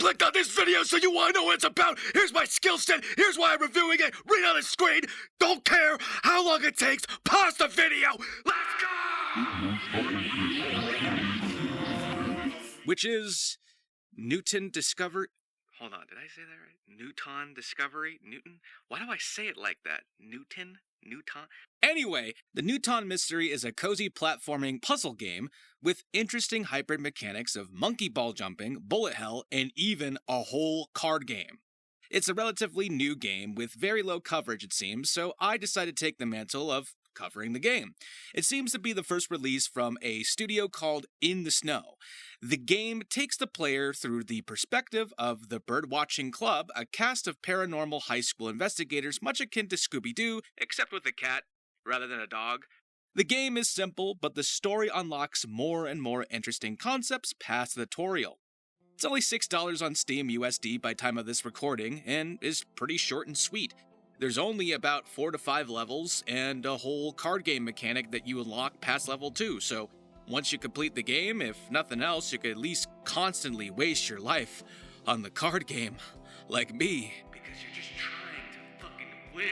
clicked on this video, so you want to know what it's about. Here's my skill set. Here's why I'm reviewing it. Read on the screen. Don't care how long it takes. Pause the video. Let's go! Which is Newton discovered... Hold on, did I say that right? Newton discovery? Newton? Why do I say it like that? Newton? Newton? Anyway, the Newton Mystery is a cozy platforming puzzle game with interesting hybrid mechanics of monkey ball jumping, bullet hell, and even a whole card game. It's a relatively new game with very low coverage, it seems, so I decided to take the mantle of covering the game. It seems to be the first release from a studio called In the Snow. The game takes the player through the perspective of the Birdwatching Club, a cast of paranormal high school investigators much akin to Scooby-Doo, except with a cat rather than a dog. The game is simple, but the story unlocks more and more interesting concepts past the tutorial. It's only $6 on Steam USD by time of this recording, and is pretty short and sweet. There's only about 4 to 5 levels, and a whole card game mechanic that you unlock past level 2, so once you complete the game, if nothing else, you could at least constantly waste your life on the card game, like me. Because you're just trying to fucking win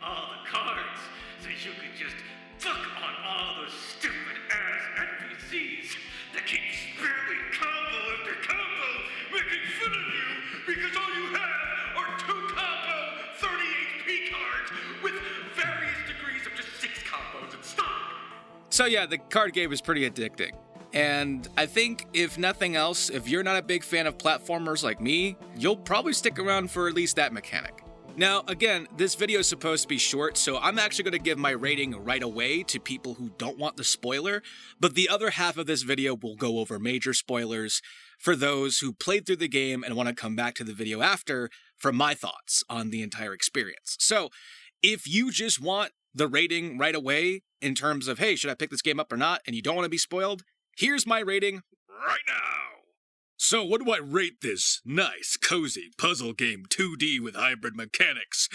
all the cards, so you could just fuck on all those stupid ass NPCs that keep spamming combo after combo, making fun of you because all you have are 2 combo 30 HP cards with various degrees of just 6 combos in stock. So yeah, the card game is pretty addicting. And I think, if nothing else, if you're not a big fan of platformers like me, you'll probably stick around for at least that mechanic. Now, again, this video is supposed to be short, so I'm actually going to give my rating right away to people who don't want the spoiler, but the other half of this video will go over major spoilers for those who played through the game and want to come back to the video after for my thoughts on the entire experience. So, if you just want the rating right away in terms of, hey, should I pick this game up or not, and you don't want to be spoiled, here's my rating right now. So what do I rate this nice, cozy puzzle game 2D with hybrid mechanics?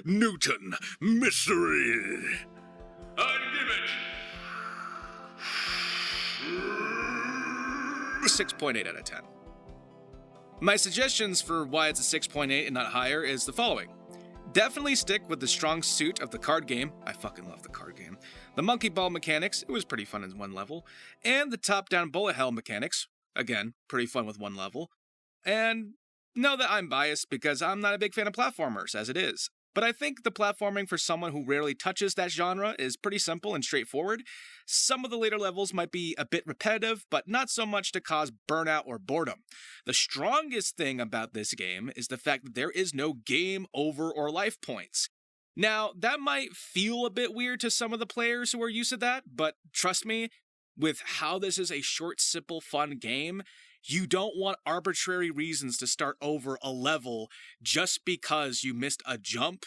Newton Mystery. I'd give it 6.8 out of 10. My suggestions for why it's a 6.8 and not higher is the following. Definitely stick with the strong suit of the card game. I fucking love the card game. The monkey ball mechanics, it was pretty fun in one level. And the top-down bullet hell mechanics, again, pretty fun with one level. And know that I'm biased because I'm not a big fan of platformers, as it is. But I think the platforming for someone who rarely touches that genre is pretty simple and straightforward. Some of the later levels might be a bit repetitive, but not so much to cause burnout or boredom. The strongest thing about this game is the fact that there is no game over or life points. Now, that might feel a bit weird to some of the players who are used to that, but trust me, with how this is a short, simple, fun game, you don't want arbitrary reasons to start over a level just because you missed a jump,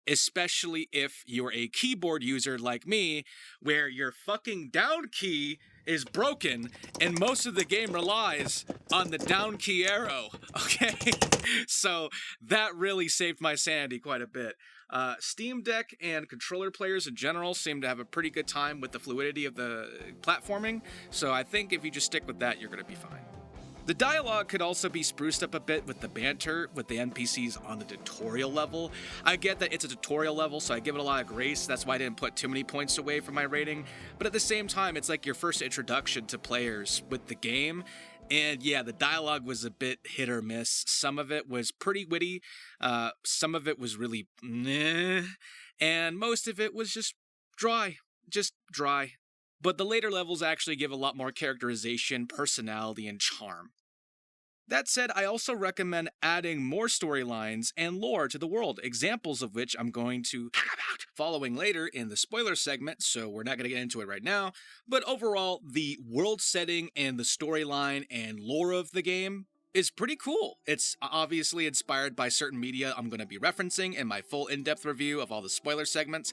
especially if you're a keyboard user like me, where your fucking down key is broken and most of the game relies on the down key arrow, okay? So that really saved my sanity quite a bit. Steam Deck and controller players in general seem to have a pretty good time with the fluidity of the platforming, so I think if you just stick with that, you're going to be fine. The dialogue could also be spruced up a bit with the banter with the NPCs on the tutorial level. I get that it's a tutorial level, so I give it a lot of grace. That's why I didn't put too many points away for my rating. But at the same time, it's like your first introduction to players with the game. And yeah, the dialogue was a bit hit or miss. Some of it was pretty witty. Some of it was really meh. And most of it was just dry. Just dry. But the later levels actually give a lot more characterization, personality, and charm. That said, I also recommend adding more storylines and lore to the world, examples of which I'm going to talk about following later in the spoiler segment, so we're not going to get into it right now. But overall, the world setting and the storyline and lore of the game is pretty cool. It's obviously inspired by certain media I'm going to be referencing in my full in-depth review of all the spoiler segments,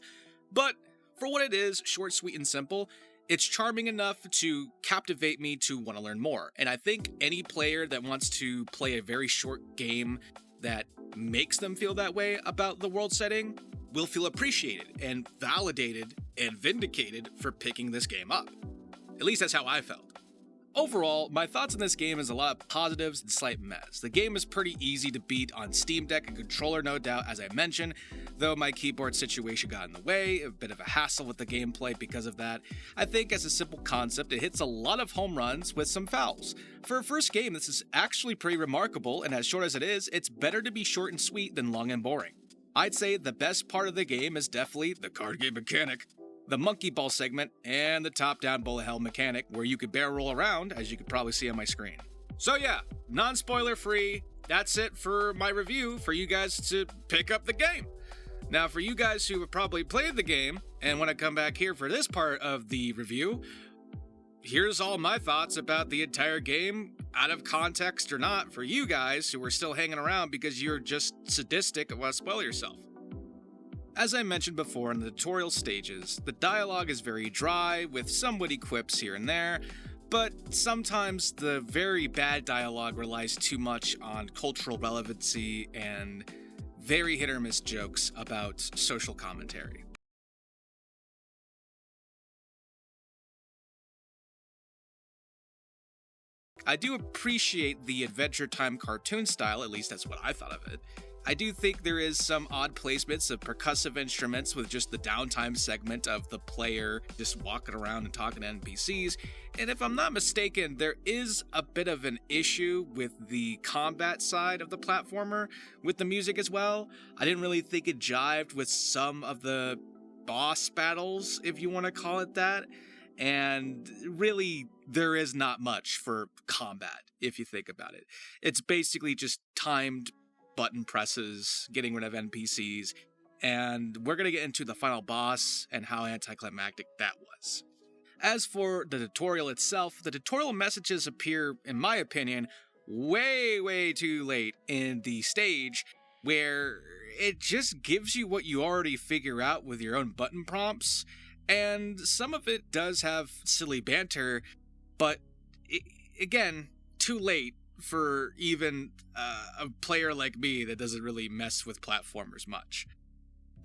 but for what it is, short, sweet, and simple, it's charming enough to captivate me to want to learn more. And I think any player that wants to play a very short game that makes them feel that way about the world setting will feel appreciated and validated and vindicated for picking this game up. At least that's how I felt. Overall, my thoughts on this game is a lot of positives and slight mess. The game is pretty easy to beat on Steam Deck and controller, no doubt, as I mentioned, though my keyboard situation got in the way, a bit of a hassle with the gameplay because of that. I think as a simple concept, it hits a lot of home runs with some fouls. For a first game, this is actually pretty remarkable, and as short as it is, it's better to be short and sweet than long and boring. I'd say the best part of the game is definitely the card game mechanic, the monkey ball segment, and the top-down bullet hell mechanic where you could barrel roll around, as you could probably see on my screen. So yeah, non-spoiler free, that's it for my review for you guys to pick up the game. Now for you guys who have probably played the game and want to come back here for this part of the review, here's all my thoughts about the entire game, out of context or not, for you guys who are still hanging around because you're just sadistic and want to spoil yourself. As I mentioned before in the tutorial stages, the dialogue is very dry, with some witty quips here and there, but sometimes the very bad dialogue relies too much on cultural relevancy and very hit or miss jokes about social commentary. I do appreciate the Adventure Time cartoon style, at least that's what I thought of it. I do think there is some odd placements of percussive instruments with just the downtime segment of the player just walking around and talking to NPCs, and if I'm not mistaken, there is a bit of an issue with the combat side of the platformer, with the music as well. I didn't really think it jived with some of the boss battles, if you want to call it that, and really, there is not much for combat, if you think about it. It's basically just timed button presses, getting rid of NPCs, and we're going to get into the final boss and how anticlimactic that was. As for the tutorial itself, the tutorial messages appear, in my opinion, way too late in the stage, where it just gives you what you already figure out with your own button prompts, and some of it does have silly banter, but again, too late for even a player like me that doesn't really mess with platformers much.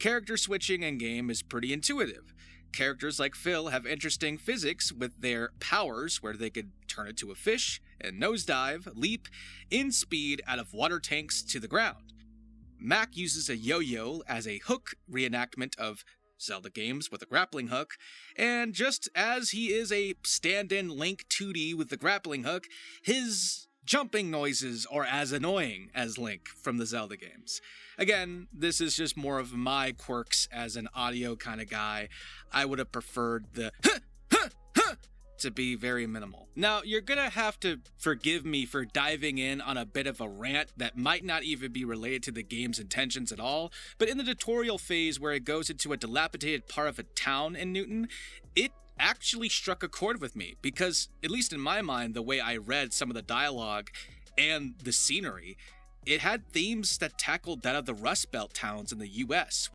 Character switching in game is pretty intuitive. Characters like Phil have interesting physics with their powers where they could turn into a fish and nosedive, leap in speed out of water tanks to the ground. Mac uses a yo-yo as a hook reenactment of Zelda games with a grappling hook, and just as he is a stand-in Link 2D with the grappling hook, his jumping noises are as annoying as Link from the Zelda games. Again, this is just more of my quirks as an audio kind of guy. I would have preferred the to be very minimal. Now, you're gonna have to forgive me for diving in on a bit of a rant that might not even be related to the game's intentions at all, but in the tutorial phase where it goes into a dilapidated part of a town in Newton, it actually struck a chord with me, because, at least in my mind, the way I read some of the dialogue and the scenery, it had themes that tackled that of the Rust Belt towns in the US.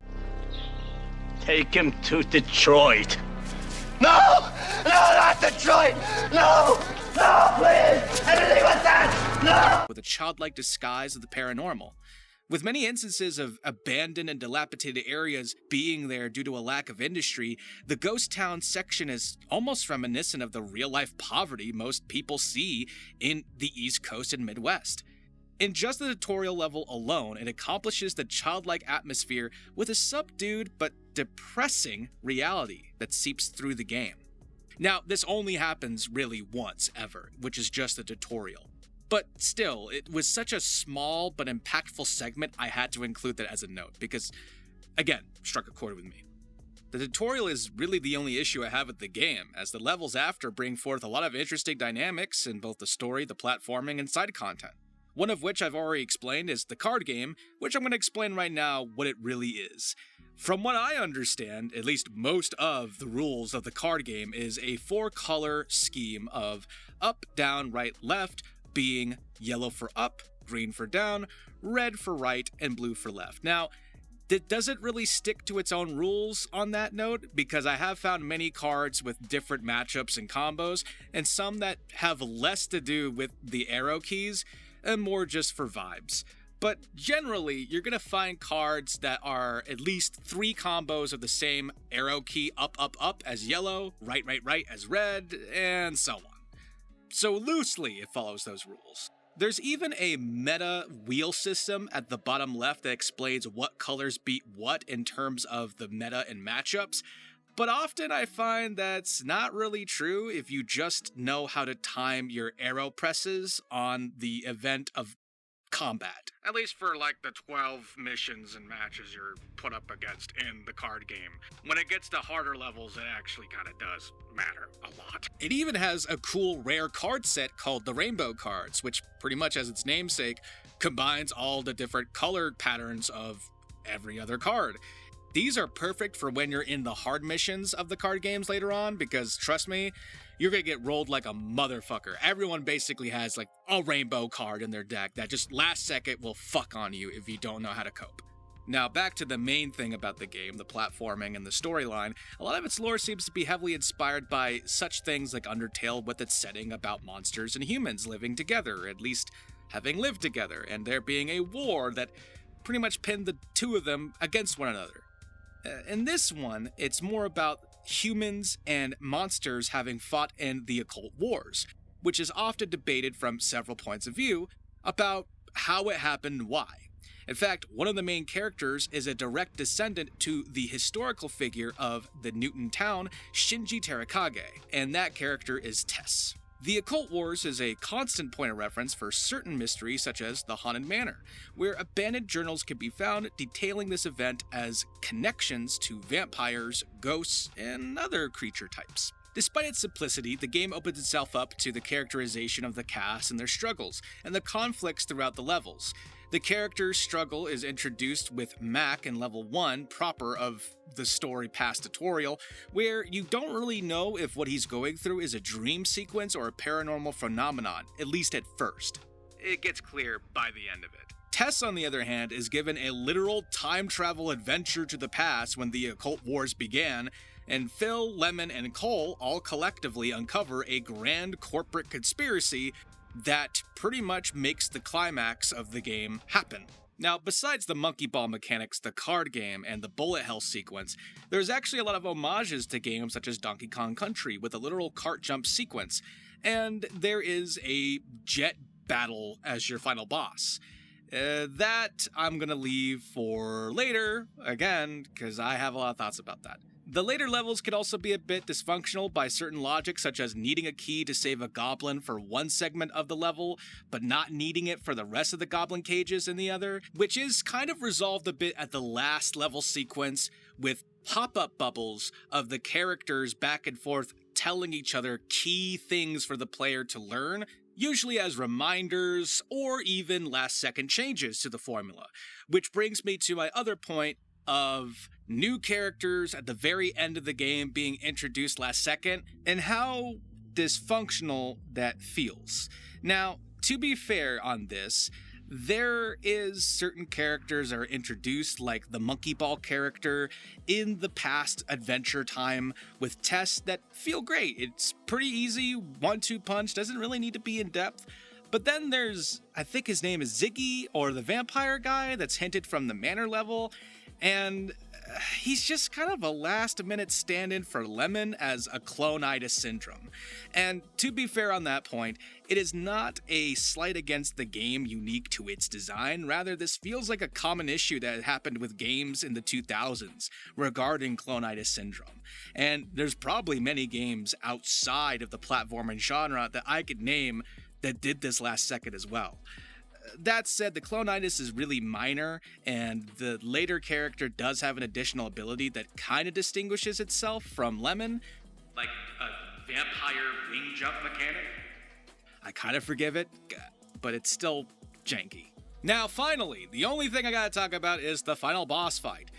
Take him to Detroit. No! No, not Detroit! No! No, please! Anything with that! No! With a childlike disguise of the paranormal. With many instances of abandoned and dilapidated areas being there due to a lack of industry, the ghost town section is almost reminiscent of the real-life poverty most people see in the East Coast and Midwest. In just the tutorial level alone, it accomplishes the childlike atmosphere with a subdued but depressing reality that seeps through the game. Now, this only happens really once ever, which is just the tutorial. But still, it was such a small but impactful segment, I had to include that as a note, because, again, struck a chord with me. The tutorial is really the only issue I have with the game, as the levels after bring forth a lot of interesting dynamics in both the story, the platforming, and side content. One of which I've already explained is the card game, which I'm going to explain right now what it really is. From what I understand, at least most of the rules of the card game is a 4-color scheme of up, down, right, left, being yellow for up, green for down, red for right, and blue for left. Now, it doesn't really stick to its own rules on that note, because I have found many cards with different matchups and combos, and some that have less to do with the arrow keys, and more just for vibes. But generally, you're going to find cards that are at least 3 combos of the same arrow key up, up, up as yellow, right, right, right as red, and so on. so loosely it follows those rules. There's even a meta wheel system at the bottom left that explains what colors beat what in terms of the meta and matchups, but often I find that's not really true if you just know how to time your arrow presses on the event of combat. At least for like the 12 missions and matches you're put up against in the card game. When it gets to harder levels, it actually kind of does matter a lot. It even has a cool rare card set called the Rainbow Cards, which pretty much as its namesake, combines all the different colored patterns of every other card. These are perfect for when you're in the hard missions of the card games later on, because trust me, you're gonna get rolled like a motherfucker. Everyone basically has like a rainbow card in their deck that just last second will fuck on you if you don't know how to cope. Now back to the main thing about the game, the platforming and the storyline. A lot of its lore seems to be heavily inspired by such things like Undertale with its setting about monsters and humans living together, at least having lived together, and there being a war that pretty much pinned the two of them against one another. In this one, it's more about humans and monsters having fought in the occult wars, which is often debated from several points of view about how it happened and why. In fact, one of the main characters is a direct descendant to the historical figure of the Newton town, Shinji Terakage, and that character is Tess. The Occult Wars is a constant point of reference for certain mysteries such as the Haunted Manor, where abandoned journals can be found detailing this event as connections to vampires, ghosts, and other creature types. Despite its simplicity, the game opens itself up to the characterization of the cast and their struggles, and the conflicts throughout the levels. The character's struggle is introduced with Mac in level 1 proper of the story past tutorial, where you don't really know if what he's going through is a dream sequence or a paranormal phenomenon, at least at first. It gets clear by the end of it. Tess, on the other hand, is given a literal time travel adventure to the past when the Occult Wars began, and Phil, Lemon, and Cole all collectively uncover a grand corporate conspiracy that pretty much makes the climax of the game happen. Now, besides the monkey ball mechanics, the card game, and the bullet hell sequence, there's actually a lot of homages to games such as Donkey Kong Country with a literal cart jump sequence, and there is a jet battle as your final boss. That I'm gonna leave for later, again, because I have a lot of thoughts about that. The later levels can also be a bit dysfunctional by certain logic, such as needing a key to save a goblin for one segment of the level, but not needing it for the rest of the goblin cages in the other, which is kind of resolved a bit at the last level sequence with pop-up bubbles of the characters back and forth telling each other key things for the player to learn, usually as reminders or even last-second changes to the formula, which brings me to my other point of new characters at the very end of the game being introduced last second, and how dysfunctional that feels. Now, to be fair on this, there is certain characters that are introduced, like the Monkey Ball character in the past Adventure Time with Tess, that feel great. It's pretty easy, 1-2 punch, doesn't really need to be in depth. But then there's, I think his name is Ziggy, or the vampire guy that's hinted from the Manor level, and he's just kind of a last-minute stand-in for Lemon as a clonitis syndrome. And to be fair on that point, it is not a slight against the game unique to its design. Rather, this feels like a common issue that happened with games in the 2000s regarding clonitis syndrome. And there's probably many games outside of the platforming genre that I could name that did this last second as well. That said, the clonitis is really minor, and the later character does have an additional ability that kind of distinguishes itself from Lemon, like a vampire wing jump mechanic. I kind of forgive it, but it's still janky. Now, finally, the only thing I gotta talk about is the final boss fight.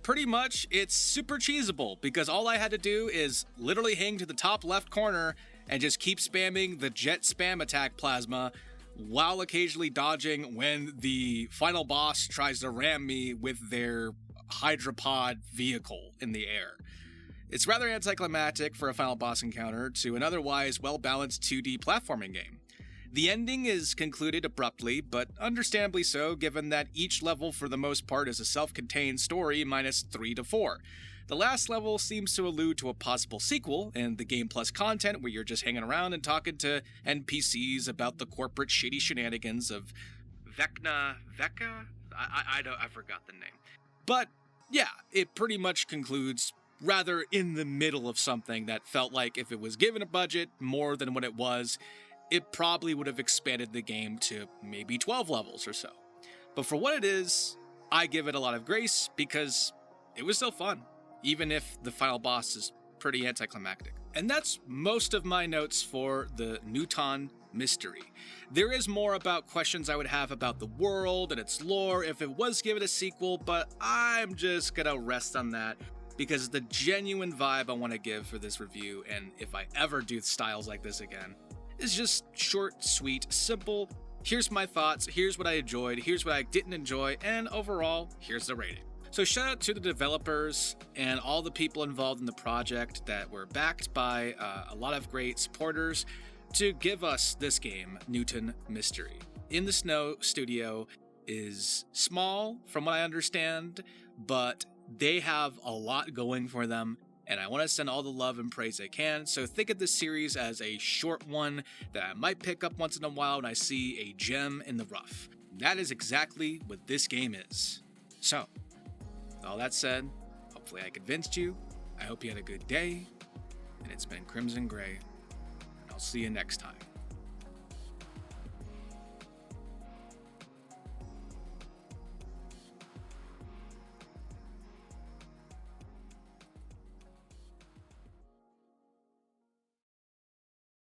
Pretty much, it's super cheesable, because all I had to do is literally hang to the top left corner and just keep spamming the jet spam attack plasma, while occasionally dodging when the final boss tries to ram me with their hydropod vehicle in the air. It's rather anticlimactic for a final boss encounter to an otherwise well-balanced 2D platforming game. The ending is concluded abruptly, but understandably so, given that each level for the most part is a self-contained story minus 3 to 4. The last level seems to allude to a possible sequel in the Game Plus content where you're just hanging around and talking to NPCs about the corporate shady shenanigans of Vecna? I forgot the name. But yeah, it pretty much concludes rather in the middle of something that felt like if it was given a budget more than what it was, it probably would have expanded the game to maybe 12 levels or so. But for what it is, I give it a lot of grace because it was still fun, even if the final boss is pretty anticlimactic. And that's most of my notes for the Newton mystery. There is more about questions I would have about the world and its lore if it was given a sequel, but I'm just gonna rest on that because the genuine vibe I want to give for this review, and if I ever do styles like this again, is just short, sweet, simple. Here's my thoughts, here's what I enjoyed, here's what I didn't enjoy, and overall, here's the rating. So shout out to the developers and all the people involved in the project that were backed by a lot of great supporters to give us this game, Newton Mystery. In the Snow Studio is small, from what I understand, but they have a lot going for them, and I want to send all the love and praise I can. So think of this series as a short one that I might pick up once in a while when I see a gem in the rough. That is exactly what this game is. So, with all that said, hopefully I convinced you. I hope you had a good day, and it's been Crimson Gray, and I'll see you next time.